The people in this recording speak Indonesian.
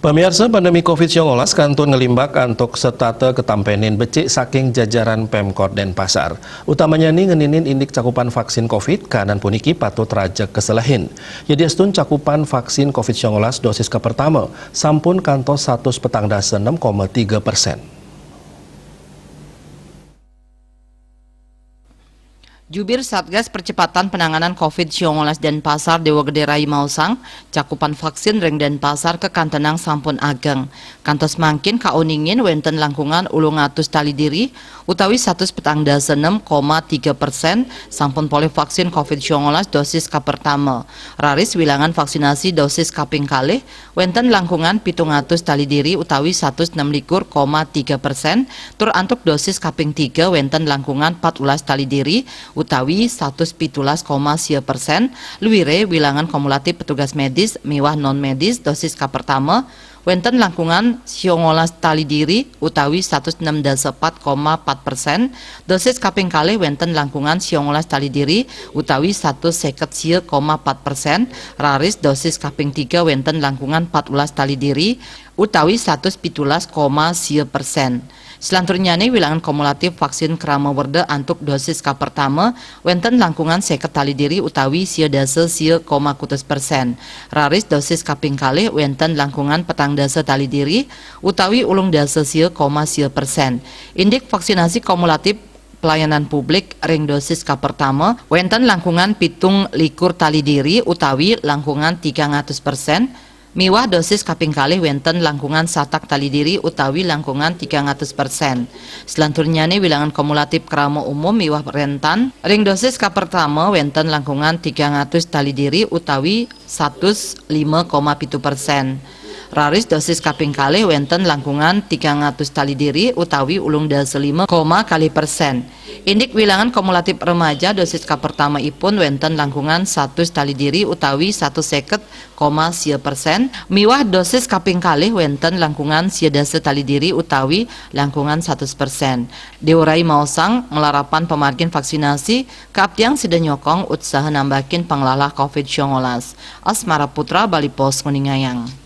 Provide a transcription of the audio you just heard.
Pemirsa, pandemi COVID-19 kantun ngelimbak antuk setate ketampenin becik saking jajaran Pemkot Denpasar. Utamanya nih ngeninin indik cakupan vaksin COVID, kanan puniki patut rajek keselahin. Jadi astun cakupan vaksin COVID-19 dosis ke pertama, sampun kantos 1,6,3%. Jubir Satgas Percepatan Penanganan COVID-19 Denpasar Dewa Gede Rai Mausang, cakupan vaksin ring Denpasar ke kantenang sampun ageng. Kantos mangkin kauningin wenten langkungan ulung atus tali diri, utawi 1,6,3% sampun polih vaksin COVID-19 dosis ka pertama. Raris wilangan vaksinasi dosis kaping kalih, wenten langkungan 700 tali diri utawi 116,3%, tur antuk dosis kaping 3 wenten langkungan 14 tali diri, utawi 117,1%, luwire wilangan kumulatif petugas medis miwah non medis dosis ka pertama wenten langkungan 19 tali diri utawi 164,4%, dosis kaping kalih wenten langkungan 19 tali diri utawi 150,4%, raris dosis kaping 3 wenten langkungan 14 tali diri utawi 117,1%. Selanjutnya nih wilangan kumulatif vaksin Krama Werde antuk dosis ka pertama wenten langkungan 50 tali diri utawi 19,1%. Raris dosis kaping kalih wenten langkungan 14 tali diri utawi ulung 19,1%. Indik vaksinasi kumulatif pelayanan publik ring dosis ka pertama wenten langkungan 17 tali diri utawi langkungan 300%. Miwah dosis kaping kalih wenten langkungan satak tali diri utawi langkungan 300%. Selanjutnya nih wilangan kumulatif krama umum miwah rentan ring dosis ka pertama wenten langkungan 300 tali diri utawi 105,7%. Raris dosis kaping kalih wenten langkungan 300 tali diri utawi ulung 25,% Indik wilangan kumulatif remaja dosis ka pertama ipun wenten langkungan 100 tali diri utawi 150,1%. Miwah dosis kaping kalih wenten langkungan 19 tali diri utawi langkungan 100%. Deorai Mausang melarapan pemargin vaksinasi kaaptiang sida nyokong usaha nambakin panglalah COVID-19. Asmara Putra, Bali Pos, Kuningayang.